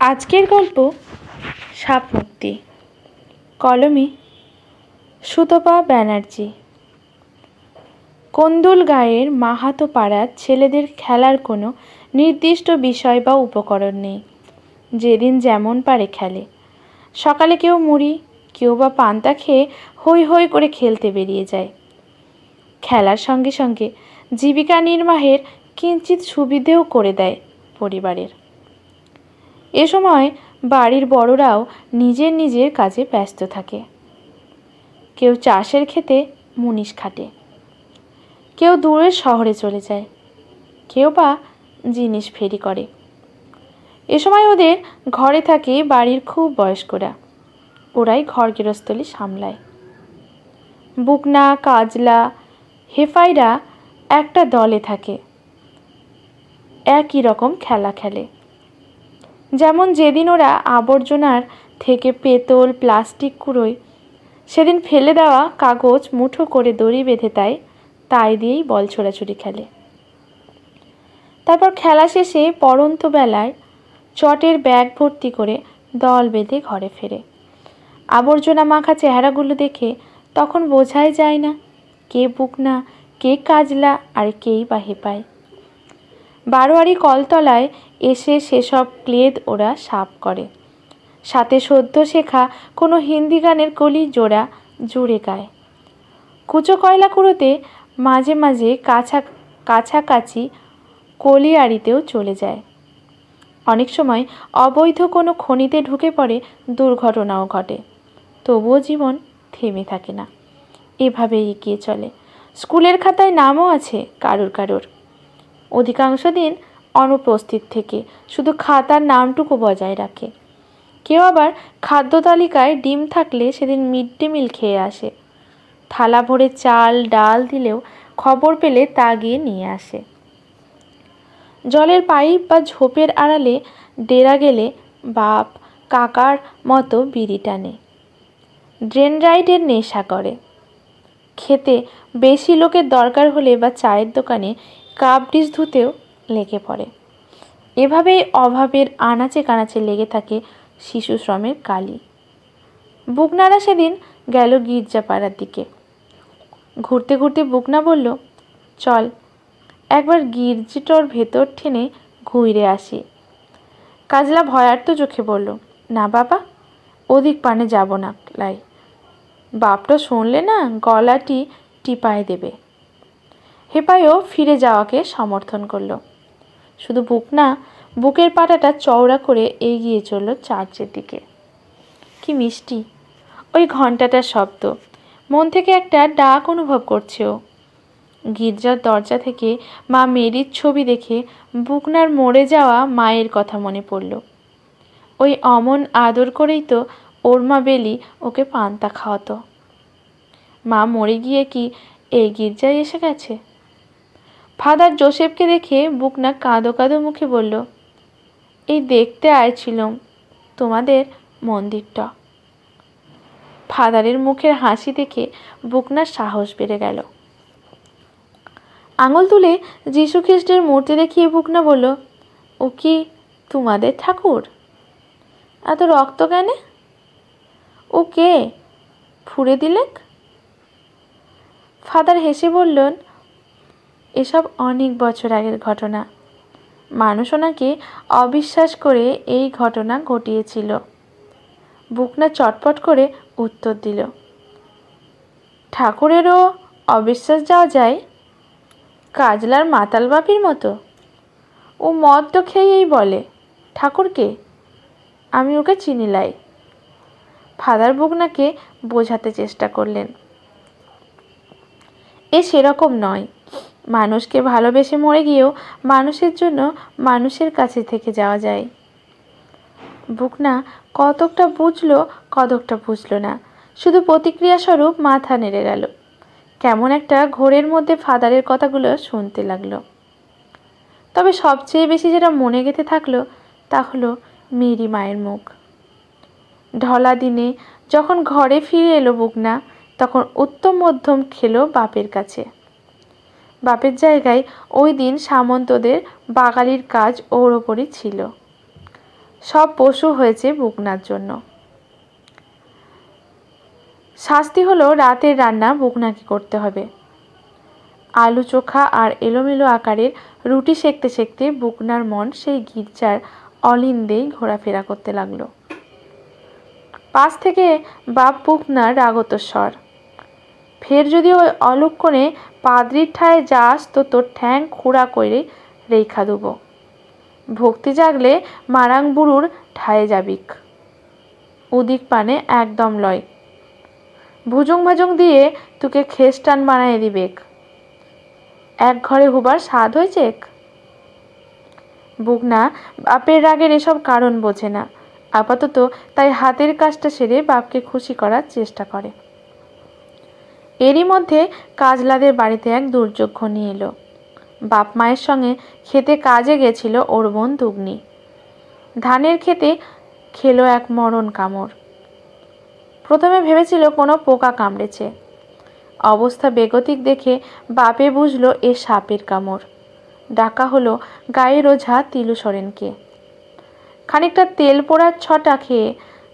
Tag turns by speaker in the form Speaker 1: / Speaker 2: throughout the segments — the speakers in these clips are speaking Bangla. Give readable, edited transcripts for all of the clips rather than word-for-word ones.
Speaker 1: আজকের গল্প সাপ মুক্তি। কলমে সুতপা ব্যানার্জি। কন্দুল গাঁয়ের মাহাতো পাড়ার ছেলেদের খেলার কোনো নির্দিষ্ট বিষয় বা উপকরণ নেই। যেদিন যেমন পারে খেলে। সকালে কেউ মুড়ি, কেউ বা পান্তা খেয়ে হৈ হৈ করে খেলতে বেরিয়ে যায়। খেলার সঙ্গে সঙ্গে জীবিকা নির্বাহের কিঞ্চিত সুবিধেও করে দেয় পরিবারের। এ সময় বাড়ির বড়রাও নিজের নিজের কাজে ব্যস্ত থাকে। কেউ চাষের ক্ষেতে মুনিশ খাটে, কেউ দূরের শহরে চলে যায়, কেউ বা জিনিস ফেরি করে। এ সময় ওদের ঘরে থাকে বাড়ির খুব বয়স্করা। ওরাই ঘর গৃহস্থলী সামলায়। বুকনা, কাজলা, হেফাইরা একটা দলে থাকে, একই রকম খেলা খেলে। যেমন যেদিন ওরা আবর্জনার থেকে পেতল, প্লাস্টিক কুড়োয়, সেদিন ফেলে দেওয়া কাগজ মুঠো করে দড়ি বেঁধে তাই দিয়েই বল ছোড়াছুড়ি খেলে। তারপর খেলা শেষে পড়ন্ত বেলায় চটের ব্যাগ ভর্তি করে দল বেঁধে ঘরে ফেরে। আবর্জনা মাখা চেহারাগুলো দেখে তখন বোঝাই যায় না কে বুকনা, কে কাজলা, আর কেই বা হেপায়। বারোয়ারি কলতলায় এসে সেসব ক্লেদ ওরা সাফ করে। সাথে সদ্য শেখা কোনো হিন্দি গানের কলি জোড়া জুড়ে গায়। কুচো কয়লা কুড়োতে মাঝে মাঝে কাছাকাছি কলিয়াড়িতেও চলে যায়। অনেক সময় অবৈধ কোনো খনিতে ঢুকে পড়ে, দুর্ঘটনাও ঘটে। তবুও জীবন থেমে থাকে না, এভাবেই এগিয়ে চলে। স্কুলের খাতায় নামও আছে কারোর কারোর। অধিকাংশ দিন অনুপস্থিত থেকে শুধু খাতার নামটুকু বজায় রাখে। কেউ আবার খাদ্য তালিকায় ডিম থাকলে সেদিন মিড ডে মিল খেয়ে আসে। থালা ভরে চাল ডাল দিলেও খবর পেলে তা গিয়ে নিয়ে আসে। জলের পাইপ বা ঝোপের আড়ালে ডেরা গেলে বাপ কাকার মতো বিড়ি টানে। ড্রেন রাইডের নেশা করে। খেতে বেশি লোকের দরকার হলে বা চায়ের দোকানে কাপ ডিশ ধুতেও লেগে পড়ে। এভাবেই অভাবের আনাচে কানাচে লেগে থাকে শিশু শ্রমের কালি। বুকনারা সেদিন গেল গির্জাপাড়ার দিকে। ঘুরতে ঘুরতে বুকনা বলল, চল একবার গির্জিটোর ভেতর ঠেনে ঘুরে আসি। কাজলা ভয়ার্ত চোখে বলল, না বাবা, ওদিক পানে যাব না লাই। বাপটা শুনলে না গলাটি টিপায় দেবে। হেপাইও ফিরে যাওয়াকে সমর্থন করলো। শুধু বুকনা বুকের পাটাটা চওড়া করে এগিয়ে চলল চার্চের দিকে। কি মিষ্টি ওই ঘণ্টাটার শব্দ! মন থেকে একটা ডাক অনুভব করছে ও। গির্জার দরজা থেকে মা মেরির ছবি দেখে বুকনার মরে যাওয়া মায়ের কথা মনে পড়ল। ওই অমন আদর করেই তো ওর মা বেলি ওকে পান্তা খাওয়াতো। মা মরে গিয়ে কি এই গির্জায় এসে গেছে? ফাদার জোসেফকে দেখে বুকনা কাঁদো কাঁদো মুখে বলল, এই দেখতে আইছিলাম তোমাদের মন্দিরটা। ফাদারের মুখের হাসি দেখে বুকনার সাহস বেড়ে গেল। আঙুল তুলে যীশু খ্রিস্টের মূর্তি দেখিয়ে বুকনা বলল, ও কি তোমাদের ঠাকুর? এত রক্ত কেনে? ও কে ফুঁড়ে দিলেক? ফাদার হেসে বললেন, এসব অনেক বছর আগের ঘটনা। মানুষ ওনাকে অবিশ্বাস করে এই ঘটনা ঘটিয়েছিল। বুকনা চটপট করে উত্তর দিল, ঠাকুরেরও অবিশ্বাস যাওয়া যায়? কাজলার মাতাল বাপির মতো? ও মদ তো খেয়েই বলে ঠাকুরকে, আমি ওকে চিনিলাই। ফাদার বুকনাকে বোঝাতে চেষ্টা করলেন, এ সেরকম নয়। মানুষকে ভালোবেসে মরে গিয়েও মানুষের জন্য মানুষের কাছে থেকে যাওয়া যায়। বুকনা কতকটা বুঝলো, কতকটা বুঝলো না। শুধু প্রতিক্রিয়া স্বরূপ মাথা নেড়ে গেল। কেমন একটা ঘোরের মধ্যে ফাদারের কথাগুলো শুনতে লাগলো। তবে সবচেয়ে বেশি যেটা মনে গেঁথে থাকলো তা হলো মেরি মায়ের মুখ। ঢলা দিনে যখন ঘরে ফিরে এলো বুকনা, তখন উত্তম মধ্যম খেলো বাপের কাছে। বাপের জায়গায় ওই দিন সামন্তদের বাগালির কাজ ওর ওপরই ছিল। সব পশু হয়েছে বুকনার জন্য। শাস্তি হলো রাতের রান্না বুকনাকে করতে হবে। আলু চোখা আর এলোমেলো আকারের রুটি সেঁকতে সেঁকতে বুকনার মন সেই গির্জার অলিন্দেই ঘোরাফেরা করতে লাগলো। পাশ থেকে বাপ বুকনার রাগত স্বর, ফের যদি ওই অলক্ষণে পাদ্রির ঠায় যাস তো তোর ঠ্যাং খুঁড়া করে রেখা দেব। ভক্তি জাগলে মারাং বুড়ুর ঠায়ে যাবিক। উদিক পানে একদম লয়। ভুজুং ভাজুং দিয়ে তোকে খ্রিস্টান বানায় দিবেক। এক ঘরে হুবার স্বাদ হয়েছে। বুকনা বাপের রাগের এসব কারণ বোঝে না। আপাতত তাই হাতের কাজটা সেরে বাপকে খুশি করার চেষ্টা করে। এরই মধ্যে কাজলাদের বাড়িতে এক দুর্যোগ ঘনিয়ে এলো। বাপ মায়ের সঙ্গে খেতে কাজে গেছিল ওর বোন দুগনি। ধানের খেতে খেলো এক মরণ কামড়। প্রথমে ভেবেছিল কোনো পোকা কামড়েছে। অবস্থা বেগতিক দেখে বাপে বুঝলো এ সাপের কামড়। ডাকা হলো গায়ের ওঝা তিলু সরেনকে। খানিকটা তেল পোড়ার ছটা খেয়ে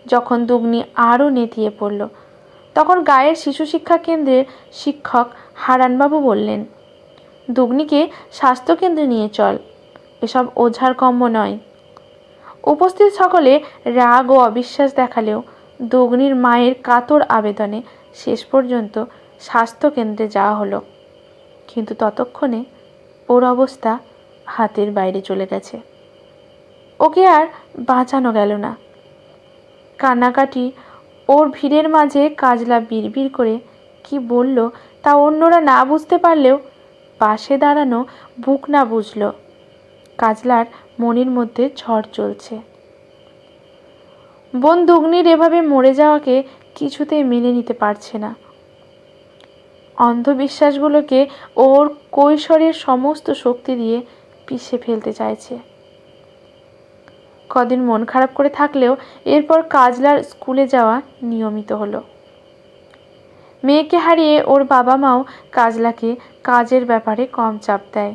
Speaker 1: যখন দুগনি আরও নেতিয়ে পড়ল, তখন গায়ের শিশু শিক্ষা কেন্দ্রের শিক্ষক হারানবাবু বললেন, দুগনিকে স্বাস্থ্যকেন্দ্রে নিয়ে চল, এসব ওঝার কম্ম নয়। উপস্থিত সকলে রাগ ও অবিশ্বাস দেখালেও দুগনির মায়ের কাতর আবেদনে শেষ পর্যন্ত স্বাস্থ্যকেন্দ্রে যাওয়া হলো। কিন্তু ততক্ষণে ওর অবস্থা হাতের বাইরে চলে গেছে। ওকে আর বাঁচানো গেল না। কান্নাকাটি ওর ভিড়ের মাঝে কাজলা বিড়বিড় করে কি বলল তা অন্যরা না বুঝতে পারলেও পাশে দাঁড়ানো বুকনা বুঝল। কাজলার মনের মধ্যে ঝড় চলছে। বোন দুগনির এভাবে মরে যাওয়াকে কিছুতেই মেনে নিতে পারছে না। অন্ধবিশ্বাসগুলোকে ওর কৈশোরের সমস্ত শক্তি দিয়ে পিষে ফেলতে চাইছে। কদিন মন খারাপ করে থাকলেও এরপর কাজলার স্কুলে যাওয়া নিয়মিত হলো। মেয়েকে হারিয়ে ওর বাবা মাও কাজলাকে কাজের ব্যাপারে কম চাপ দেয়।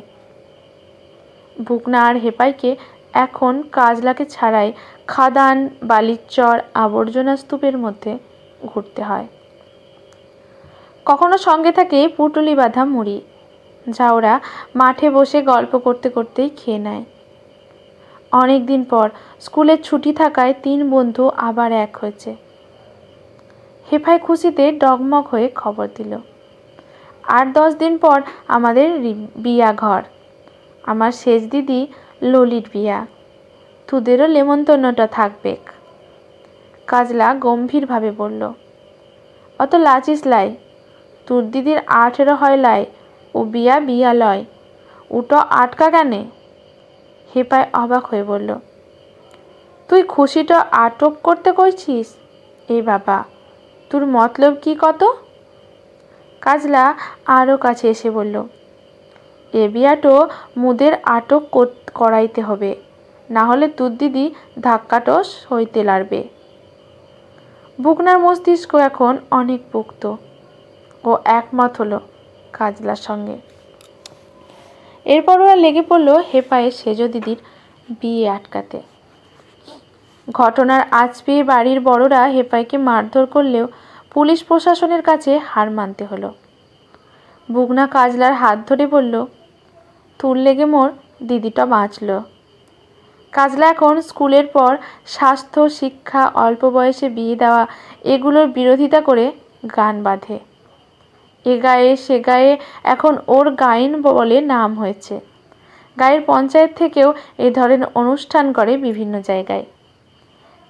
Speaker 1: বুকনা আর হেপাইকে এখন কাজলাকে ছাড়াই খাদান, বালির চর, আবর্জনা স্তূপের মধ্যে ঘুরতে হয়। কখনো সঙ্গে থাকে পুটুলি বাঁধা মুড়ি, যা ওরা মাঠে বসে গল্প করতে করতেই খেয়ে নেয়। অনেক দিন পর স্কুলের ছুটি থাকায় 3 বন্ধু আবার এক হয়েছে। হেফাই খুশিতে ডগমগ হয়ে খবর দিল, 8-10 দিন পর আমাদের বিয়া ঘর। আমার শেষ দিদি ললির বিয়া, তোদেরও নেমন্তন্নটা থাকবে। কাজলা গম্ভীরভাবে বলল, অত লাচিস লাই, তোর দিদির 18 হয় লাই, ও বিয়া লয়, উটো আটকা কেনে? হেপাই অবাক হয়ে বলল, তুই খুশিটা আটক করতে কইছিস? এই বাবা, তোর মতলব কি কত? কাজলা আরও কাছে এসে বলল, এ বিয়াটো মুদের আটক করাইতে হবে, না হলে তোর দিদি ধাক্কাটো সইতে লারবে। বুকনার মস্তিষ্ক এখন অনেক পোক্ত। ও একমত হলো কাজলার সঙ্গে। এরপর ওরা লেগে পড়ল হেপায়ের সেজ দিদির বিয়ে আটকাতে। ঘটনার আজ পেয়ে বাড়ির বড়রা হেপাইকে মারধর করলেও পুলিশ প্রশাসনের কাছে হার মানতে হলো। বুকনা কাজলার হাত ধরে বলল, তোর লেগে মোর দিদিটা বাঁচল। কাজলা এখন স্কুলের পর স্বাস্থ্য, শিক্ষা, অল্প বয়সে বিয়ে দেওয়া এগুলোর বিরোধিতা করে গান বাঁধে। এ গায়ে সে গায়ে এখন ওর গায়েন বলে নাম হয়েছে। গায়ের পঞ্চায়েত থেকেও এ ধরনের অনুষ্ঠান করে বিভিন্ন জায়গায়।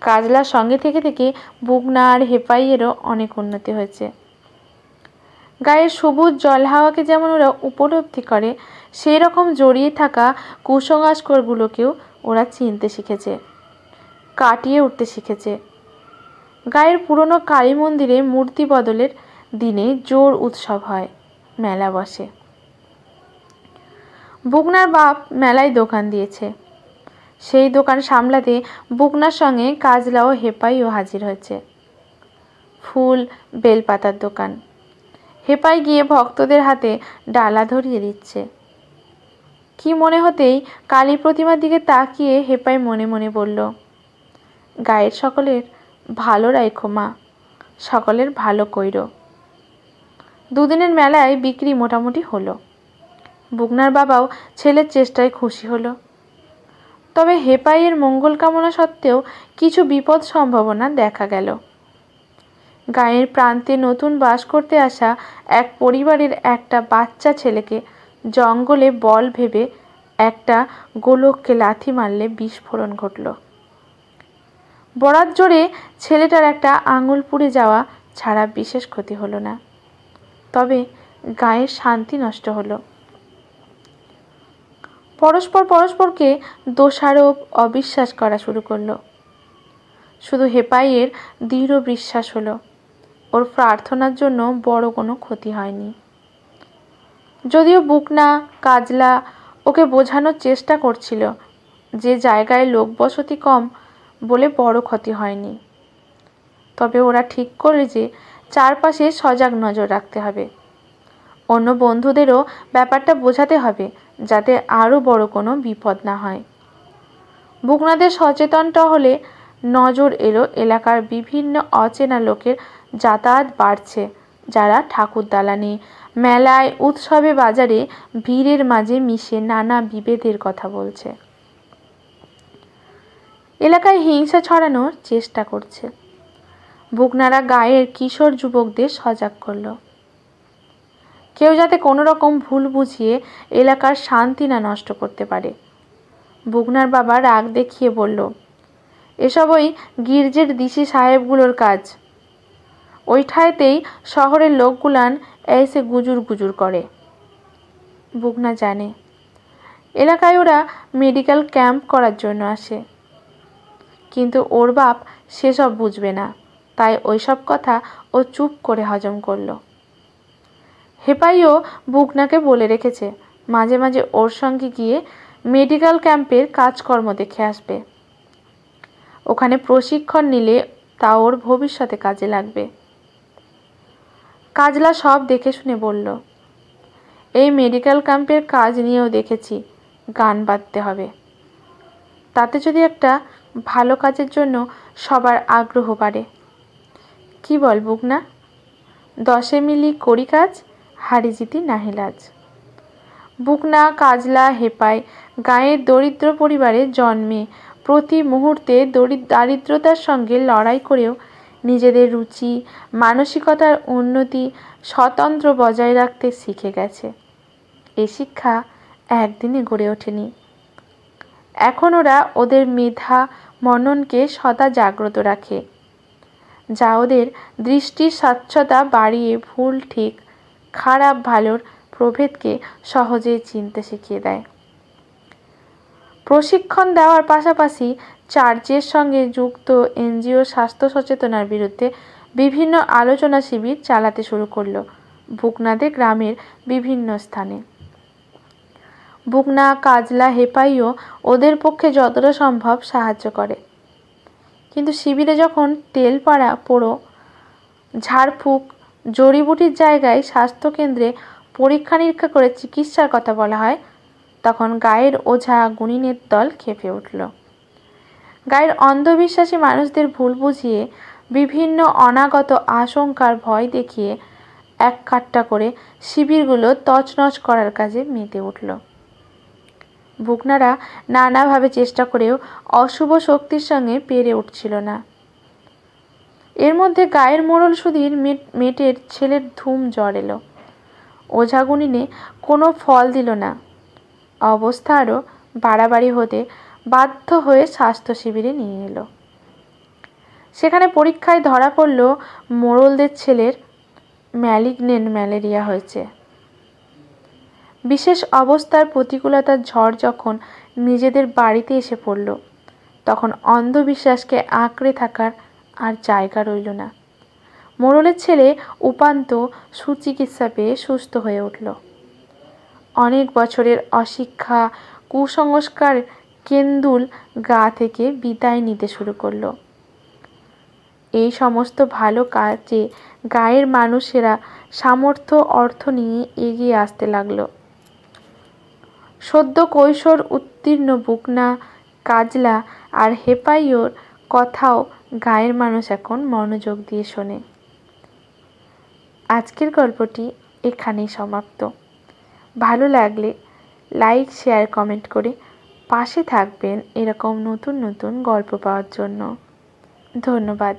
Speaker 1: কাজলার সঙ্গে থেকে থেকে বুকনা আর হেপাইয়েরও অনেক উন্নতি হয়েছে। গায়ের সবুজ জল হাওয়াকে যেমন ওরা উপলব্ধি করে, সেই রকম জড়িয়ে থাকা কুসংস্কারগুলোকেও ওরা চিনতে শিখেছে, কাটিয়ে উঠতে শিখেছে। গায়ের পুরনো কালী মন্দিরে মূর্তি বদলের দিনে জোর উৎসব হয়, মেলা বসে। বুকনার বাপ মেলায় দোকান দিয়েছে। সেই দোকান সামলাতে বুকনার সঙ্গে কাজলা ও হেপাইও হাজির হয়েছে। ফুল, বেলপাতার দোকান। হেপাই গিয়ে ভক্তদের হাতে ডালা ধরিয়ে দিচ্ছে। কি মনে হতেই কালী প্রতিমার দিকে তাকিয়ে হেপাই মনে মনে বলল, গায়ের সকলের ভালো রাখো মা, সকলের ভালো কইরো। দুদিনের মেলায় বিক্রি মোটামুটি হলো। বুকনার বাবাও ছেলের চেষ্টায় খুশি হলো। তবে হেপাইয়ের মঙ্গল কামনা সত্ত্বেও কিছু বিপদ সম্ভাবনা দেখা গেল। গায়ের প্রান্তে নতুন বাস করতে আসা এক পরিবারের একটা বাচ্চা ছেলেকে জঙ্গলে বল ভেবে একটা গোলককে লাথি মারলে বিস্ফোরণ ঘটল। বরাত জোরে ছেলেটার একটা আঙুল পুড়ে যাওয়া ছাড়া বিশেষ ক্ষতি হলো না। তবে গায়ের শান্তি নষ্ট হলো। পরস্পরকে দোষারোপ অবিশ্বাস করা শুরু করলো। শুধু হেপাইয়ের দৃঢ় বিশ্বাস হলো ওর প্রার্থনার জন্য বড় কোনো ক্ষতি হয়নি। যদিও বুকনা কাজলা ওকে বোঝানোর চেষ্টা করছিল যে জায়গায় লোকবসতি কম বলে বড় ক্ষতি হয়নি, তবে ওরা ঠিক করলে যে চারপাশে সজাগ নজর রাখতে হবে। অন্য বন্ধুদেরও ব্যাপারটা বোঝাতে হবে যাতে আরও বড় কোনো বিপদ না হয়। বুকনাদের সচেতন হলে নজর এলো এলাকার বিভিন্ন অচেনা লোকের যাতায়াত বাড়ছে, যারা ঠাকুর দালানে, মেলায়, উৎসবে, বাজারে ভিড়ের মাঝে মিশে নানা বিভেদের কথা বলছে। এলাকায় হিংসা ছড়ানোর চেষ্টা করছে। বুকনারা গায়ের কিশোর যুবকদের সজাগ করল, কেউ যাতে কোনো রকম ভুল বুঝিয়ে এলাকার শান্তি না নষ্ট করতে পারে। বুকনার বাবা রাগ দেখিয়ে বলল, এসব ওই গির্জের দিশি সাহেবগুলোর কাজ। ওই ঠাইতেই শহরের লোকগুলান এসে গুজুর গুজুর করে। বুকনা জানে এলাকায় ওরা মেডিকেল ক্যাম্প করার জন্য আসে, কিন্তু ওর বাপ সেসব বুঝবে না, তাই ওইসব কথা ও চুপ করে হজম করল। হেপাইও বুকনাকে বলে রেখেছে মাঝে মাঝে ওর সঙ্গে গিয়ে মেডিকেল ক্যাম্পের কাজকর্ম দেখে আসবে। ওখানে প্রশিক্ষণ নিলে তা ওর ভবিষ্যতে কাজে লাগবে। কাজলা সব দেখে শুনে বলল, এই মেডিকেল ক্যাম্পের কাজ নিয়েও দেখেছি গান বাজতে হবে। তাতে যদি একটা ভালো কাজের জন্য সবার আগ্রহ বাড়ে। কি বল বুকনা? 10 মিলি করি কাজ, হারি জিতি নাহিলাজ। বুকনা, কাজলা, হেপাই গায়ের দরিদ্র পরিবারে জন্মে প্রতি মুহূর্তে দারিদ্রতার সঙ্গে লড়াই করেও নিজেদের রুচি, মানসিকতার উন্নতি, স্বতন্ত্র বজায় রাখতে শিখে গেছে। এই শিক্ষা একদিনে গড়ে ওঠেনি। এখন ওরা ওদের মেধা মননকে সদা জাগ্রত রাখে, যা ওদের দৃষ্টির স্বচ্ছতা বাড়িয়ে ভুল ঠিক, খারাপ ভালোর প্রভেদকে সহজেই চিনতে শিখিয়ে দেয়। প্রশিক্ষণ দেওয়ার পাশাপাশি চার্চের সঙ্গে যুক্ত এনজিও স্বাস্থ্য সচেতনার বিরুদ্ধে বিভিন্ন আলোচনা শিবির চালাতে শুরু করলো বুকনাদের গ্রামের বিভিন্ন স্থানে। বুকনা, কাজলা, হেপাইও ওদের পক্ষে যতটা সম্ভব সাহায্য করে। কিন্তু শিবিরে যখন তেল পাড়া পোড়ো, ঝাড়ফুঁক, জড়িবুটির জায়গায় স্বাস্থ্যকেন্দ্রে পরীক্ষা নিরীক্ষা করে চিকিৎসার কথা বলা হয়, তখন গায়ের ওঝা গুণিনের দল খেপে উঠল। গায়ের অন্ধবিশ্বাসী মানুষদের ভুল বুঝিয়ে, বিভিন্ন অনাগত আশঙ্কার ভয় দেখিয়ে এক কাট্টা করে শিবিরগুলো তছনছ করার কাজে মেতে উঠল। বুকনারা নানাভাবে চেষ্টা করেও অশুভ শক্তির সঙ্গে পেরে উঠছিল না। এর মধ্যে গায়ের মোড়ল সুধীর মেটের ছেলের ধুম জ্বর এলো। ওঝা গুনিনে কোনো ফল দিল না। অবস্থা আরও বাড়াবাড়ি হতে বাধ্য হয়ে স্বাস্থ্য শিবিরে নিয়ে এলো। সেখানে পরীক্ষায় ধরা পড়ল মোড়লদের ছেলের ম্যালিগনেন্ট ম্যালেরিয়া হয়েছে। বিশেষ অবস্থার প্রতিকূলতার ঝড় যখন নিজেদের বাড়িতে এসে পড়ল, তখন অন্ধবিশ্বাসকে আঁকড়ে থাকার আর জায়গা রইল না। মোড়লের ছেলে উপান্ত সুচিকিৎসা পেয়ে সুস্থ হয়ে উঠল। অনেক বছরের অশিক্ষা, কুসংস্কার কেন্দুল গা থেকে বিদায় নিতে শুরু করলো। এই সমস্ত ভালো কাজে গায়ের মানুষেরা সামর্থ্য অর্থ নিয়ে এগিয়ে আসতে লাগলো। সদ্য কৈশোর উত্তীর্ণ বুকনা, কাজলা আর হেপাইওর কথাও গায়ের মানুষ এখন মনোযোগ দিয়ে শোনে। আজকের গল্পটি এখানেই সমাপ্ত। ভালো লাগলে লাইক, শেয়ার, কমেন্ট করে পাশে থাকবেন এরকম নতুন নতুন গল্প পাওয়ার জন্য। ধন্যবাদ।